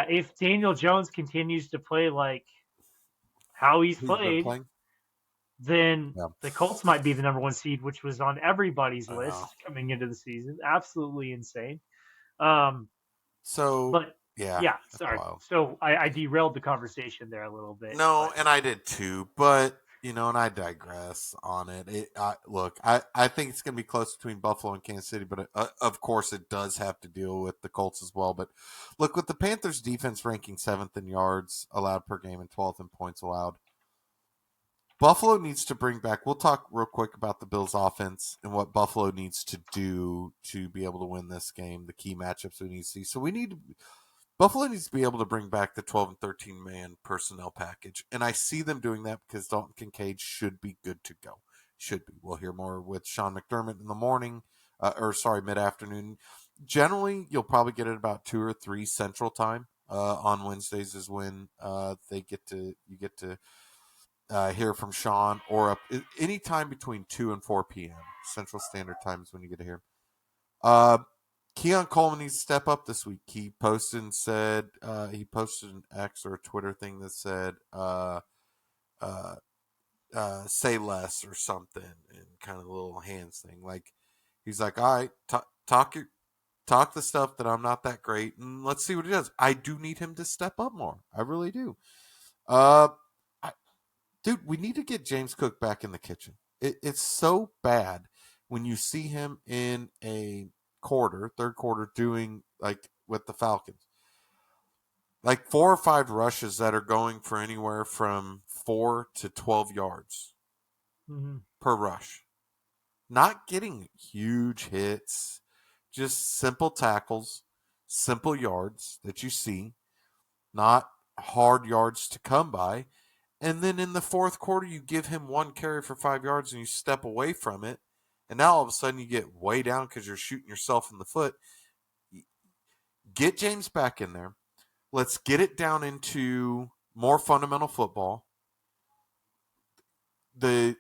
if Daniel Jones continues to play like how he's He's been played, playing. then Yeah. the Colts might be the number one seed, which was on everybody's Uh, list coming into the season. Absolutely insane. Um, so but yeah, yeah, that's sorry. wild. So I derailed the conversation there a little bit, No, but and I did too, but and I digress on it. Look, I think it's going to be close between Buffalo and Kansas City, but of course it does have to deal with the Colts as well. But look, with the Panthers' defense ranking seventh in yards allowed per game and 12th in points allowed, Buffalo needs to bring back. We'll talk real quick about the Bills' offense and what Buffalo needs to do to be able to win this game. The key matchups we need to see. So Buffalo needs to be able to bring back the 12 and 13 man personnel package. And I see them doing that because Dalton Kincaid should be good to go. Should be. We'll hear more with Sean McDermott in the morning, mid afternoon. Generally, you'll probably get it about 2 or 3 Central Time. On Wednesdays is when you get to hear from Sean, or any time between 2 and 4 p.m. Central Standard Time is when you get to hear him. Uh, Keon Coleman needs to step up this week. He posted and said he posted an X or a Twitter thing that said uh, say less or something, and kind of a little hands thing. Like he's like, all right, talk the stuff that I'm not that great, and let's see what he does. I do need him to step up more. I really do. Uh, I, Dude, we need to get James Cook back in the kitchen. It's so bad when you see him in a third quarter, doing like with the Falcons, like 4 or 5 rushes that are going for anywhere from 4 to 12 yards mhm. per rush. Not getting huge hits, just simple tackles, simple yards that you see, not hard yards to come by. And then in the fourth quarter, you give him 1 carry for 5 yards and you step away from it. And now all of a sudden you get way down because you're shooting yourself in the foot. Get James back in there. Let's get it down into more fundamental football. The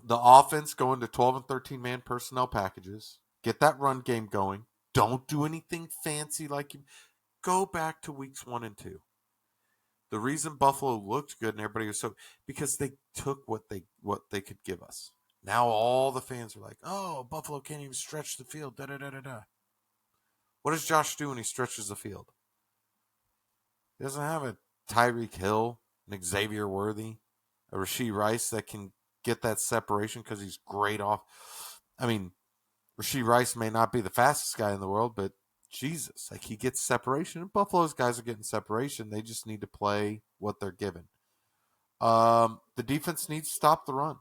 the offense going to 12 and 13 man personnel packages. Get that run game going. Don't do anything fancy like you go back to weeks 1 and 2. The reason Buffalo looked good and everybody was so because they took what they could give us. Now all the fans are like, "Oh, Buffalo can't even stretch the field." Da da da da da. What does Josh do when he stretches the field? He doesn't have a Tyreek Hill, an Xavier Worthy, a Rashee Rice that can get that separation because he's great off. I mean, Rashee Rice may not be the fastest guy in the world, but Jesus, like he gets separation. And Buffalo's guys are getting separation. They just need to play what they're given. The defense needs to stop the run.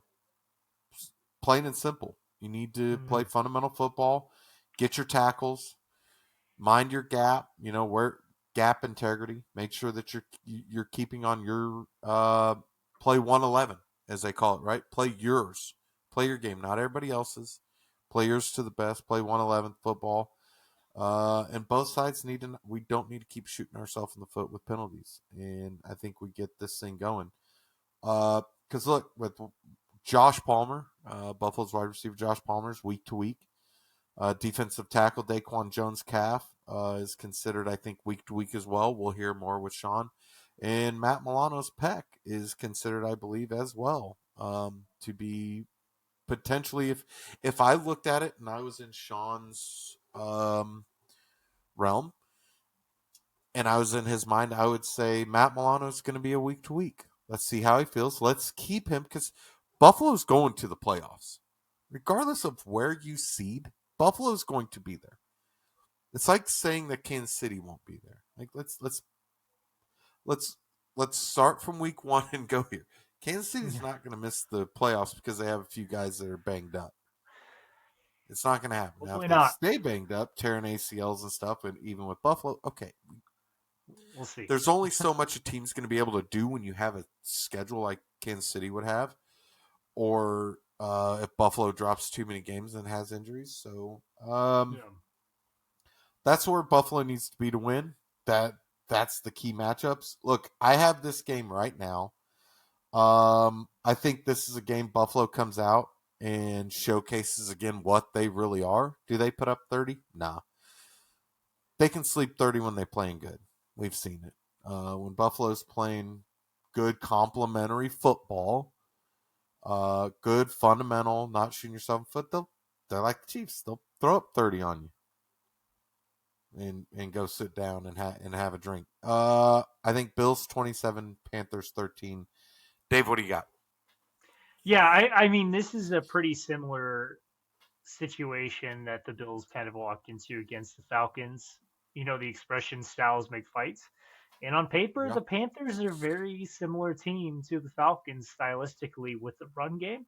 Plain and simple. You need to play Mhm. fundamental football, get your tackles, mind your gap. Where gap integrity. Make sure that you're keeping on your play 111 as they call it. Right, play yours, play your game, not everybody else's. Play yours to the best. Play 111 football. And both sides need to. We don't need to keep shooting ourselves in the foot with penalties. And I think we get this thing going. Because look, with Josh Palmer, Buffalo's wide receiver Josh Palmer's week to week. Defensive tackle Daquan Jones Calf is considered, I think, week to week as well. We'll hear more with Sean. And Matt Milano's Peck is considered, I believe, as well, to be potentially, if I looked at it and I was in Sean's realm and I was in his mind, I would say Matt Milano is going to be a week to week. Let's see how he feels. Let's keep him because Buffalo's going to the playoffs. Regardless of where you seed, Buffalo's going to be there. It's like saying that Kansas City won't be there. Like let's let's start from week 1 and go here. Kansas City's not going to miss the playoffs because they have a few guys that are banged up. It's not going to happen. Now, if Hopefully they not. stay banged up, tearing ACLs and stuff, and even with Buffalo, okay, We'll see. there's only so much a team's going to be able to do when you have a schedule like Kansas City would have, or if Buffalo drops too many games and has injuries. So Yeah. that's where Buffalo needs to be to win. That's the key matchups. Look, I have this game right now. I think this is a game Buffalo comes out and showcases again what they really are. Do they put up 30? Nah. They can sleep 30 when they're playing good. We've seen it. When Buffalo's playing good complementary football, good fundamental, not shooting yourself in the foot, they're like the Chiefs. They'll throw up 30 on you and go sit down and have a drink. I think Bills 27, Panthers 13. Dave, what do you got? Yeah, I mean, this is a pretty similar situation that the Bills kind of walked into against the Falcons. You know, the expression styles make fights. And on paper, Yeah. the Panthers are a very similar team to the Falcons stylistically with the run game.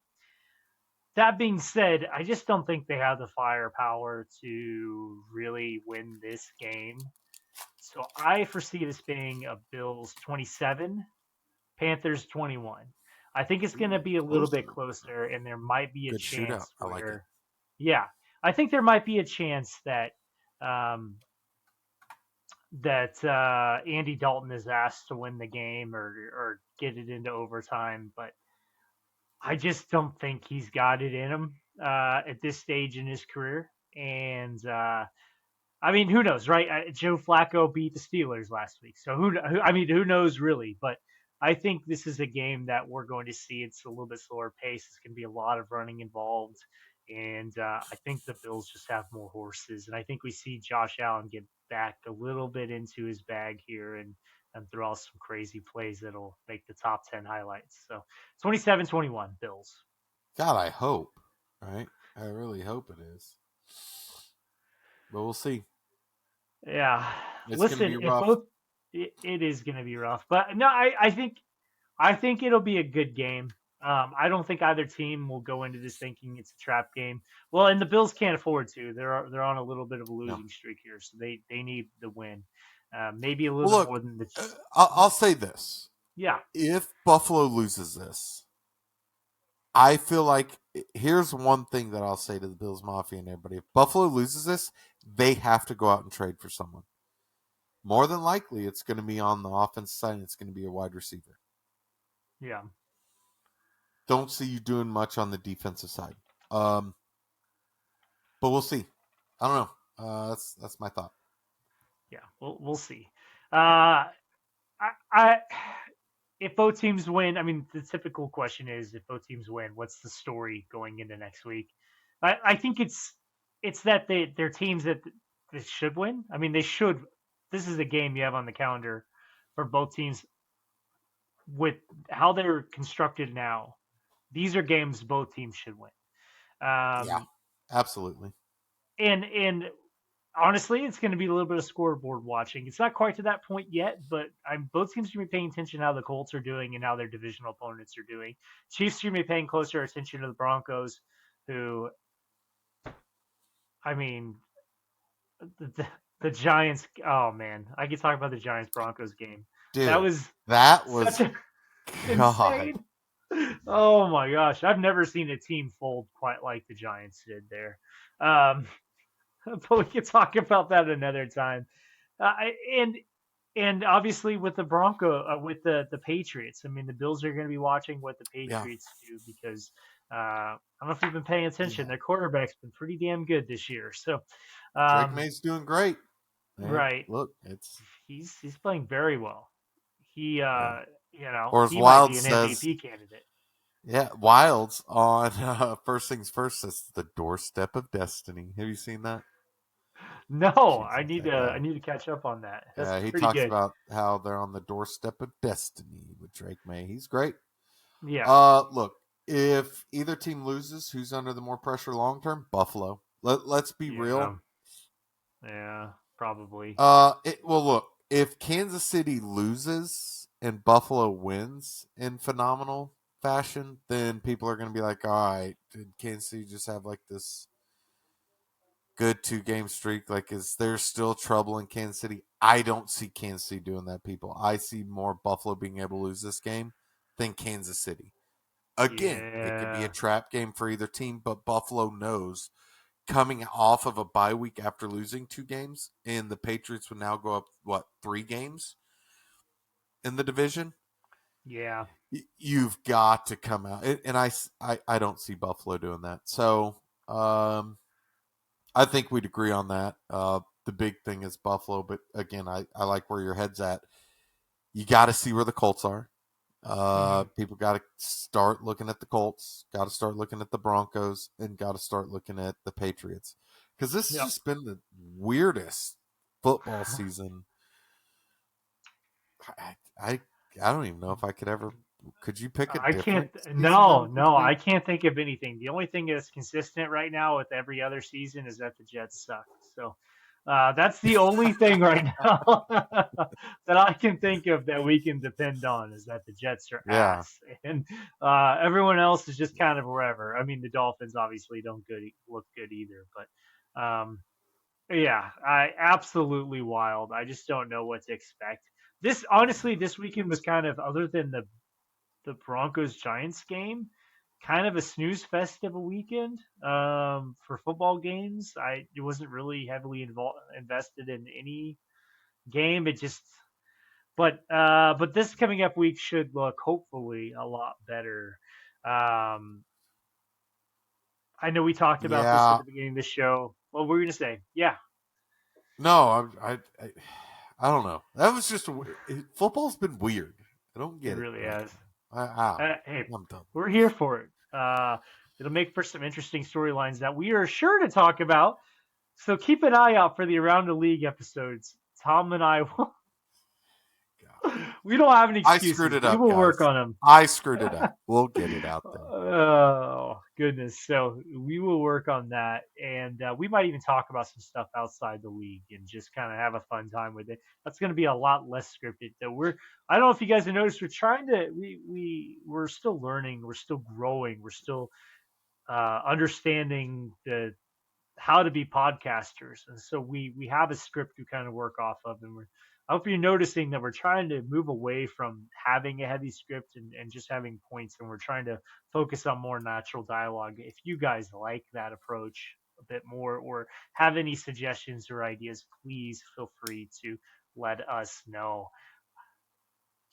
That being said, I just don't think they have the firepower to really win this game. So I foresee this being a Bills 27, Panthers 21. I think it's going to Ooh, be a little bit closer. closer, and there might be a Good shootout. chance I like it. where, yeah, I think there might be a chance that um, Andy Dalton is asked to win the game or get it into overtime, but I just don't think he's got it in him at this stage in his career. And I mean, who knows, right? Joe Flacco beat the Steelers last week, so I mean, who knows really? But I think this is a game that we're going to see. It's a little bit slower pace. It's going to be a lot of running involved, and I think the Bills just have more horses. And I think we see Josh Allen get back a little bit into his bag here and throw out some crazy plays that'll make the top 10 highlights. So 27-21 Bills. God, I hope. Right? I really hope it is. But we'll see. Yeah, It's going to listen, be if rough. both it is going to be rough, but no, I think it'll be a good game. I don't think either team will go into this thinking it's a trap game. Well, and the Bills can't afford to. They're on a little bit of a No. losing streak here, so they need the win. Maybe a little Well, bit look, more than the. I'll say this. Yeah, If Buffalo loses this, I feel like here's one thing that I'll say to the Bills Mafia and everybody. If Buffalo loses this, they have to go out and trade for someone. More than likely, it's going to be on the offense side and it's going to be a wide receiver. yeah, Don't see you doing much on the defensive side. Um, but we'll see. I don't know. That's my thought. yeah. We'll see. I if both teams win, I mean, the typical question is if both teams win, what's the story going into next week? I think it's that they're teams that should win. I mean, they should. This is a game you have on the calendar for both teams with how they're constructed now. These are games both teams should win. Yeah, Um, absolutely. and honestly, it's going to be a little bit of scoreboard watching. It's not quite to that point yet, but both teams should be paying attention to how the Colts are doing and how their divisional opponents are doing. Chiefs should be paying closer attention to the Broncos, who, I mean, the, the Giants. Oh man, I could talk about the Giants Broncos game. That Dude, was that such was a God. insane. Oh my gosh, I've never seen a team fold quite like the Giants did there. Um, but we could talk about that another time. And obviously with the with the Patriots, I mean the Bills are going to be watching what the Yeah, Patriots do because I don't know if you've been paying attention. yeah. Their quarterback's been pretty damn good this year. So, Drake um, May's doing great. Man, right, look, it's he's playing very well. He yeah. Or as he might be Wild an says, MVP candidate. yeah, Wilds on First Things First says the doorstep of destiny. Have you seen that? No, Shoots at that I guy. need to catch up on that. That's Yeah, he pretty talks good. about how they're on the doorstep of destiny with Drake May. He's great. Yeah, Look, if either team loses, who's under the more pressure long term? Buffalo. Let's be yeah, real. yeah, probably. Well, look, if Kansas City loses and Buffalo wins in phenomenal fashion, then people are going to be like, all right, did Kansas City just have like this good 2 game streak? Like, is there still trouble in Kansas City? I don't see Kansas City doing that, people. I see more Buffalo being able to lose this game than Kansas City. Again, it could be a Yeah, trap game for either team, but Buffalo knows coming off of a bye week after losing 2 games, and the Patriots would now go up, what, 3 games in the division? yeah. You've got to come out, and I don't see Buffalo doing that. So I think we'd agree on that. The big thing is Buffalo, but again, I like where your head's at. You got to see where the Colts are. Mhm. People got to start looking at the Colts, got to start looking at the Broncos, and got to start looking at the Patriots, because this has Yep. just been the weirdest football season. I I don't even know if I could ever. Could you pick a I can't. different season that No, was this no, I weird? can't think of anything. The only thing that's consistent right now with every other season is that the Jets suck. So that's the only thing right now that I can think of that we can depend on is that the Jets are Yeah, ass, and everyone else is just kind of wherever. I mean, the Dolphins obviously don't look good either, but yeah, I absolutely wild. I just don't know what to expect. This honestly, this weekend was kind of other than the Broncos Giants game, kind of a snooze fest of a weekend for football games. I wasn't really heavily invested in any game. It just but this coming up week should look hopefully a lot better. Um, I know we talked about this at yeah. the beginning of the show. What were we gonna say? Yeah, No, I don't know. That was just football's been weird. I don't it get it really right has. now. Hey, I'm done. we're here for it. It'll make for some interesting storylines that we are sure to talk about. So keep an eye out for the Around the League episodes. Tom and I will. God. We don't have any I screwed excuses. it We up, will work guys. on I screwed it them. up. We'll get it out there. Oh goodness! So we will work on that, and we might even talk about some stuff outside the league and just kind of have a fun time with it. That's going to be a lot less scripted. Though I don't know if you guys have noticed, we're trying to, we're still learning, we're still growing, we're still understanding the how to be podcasters. And so we have a script to kind of work off of, and I hope you're noticing that we're trying to move away from having a heavy script and just having points, and we're trying to focus on more natural dialogue. If you guys like that approach a bit more or have any suggestions or ideas, please feel free to let us know.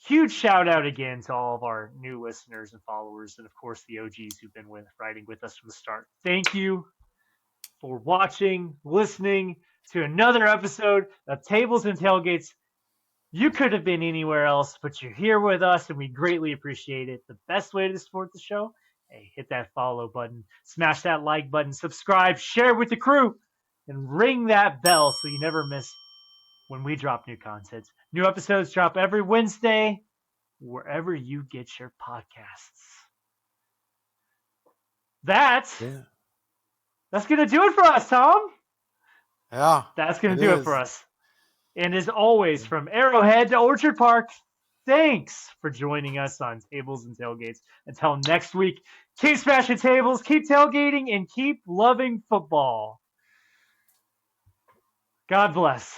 Huge shout out again to all of our new listeners and followers, and of course the OGs who've been riding with us from the start. Thank you for watching, listening to another episode of Tables and Tailgates. You could have been anywhere else, but you're here with us, and we greatly appreciate it. The best way to support the show, hey, hit that follow button, smash that like button, subscribe, share with the crew, and ring that bell so you never miss when we drop new content. New episodes drop every Wednesday, wherever you get your podcasts. That Yeah. that's gonna do it for us, Tom. Yeah, That's gonna it do it for is. us. And as always, from Arrowhead to Orchard Park, thanks for joining us on Tables and Tailgates. Until next week, keep smashing tables, keep tailgating, and keep loving football. God bless.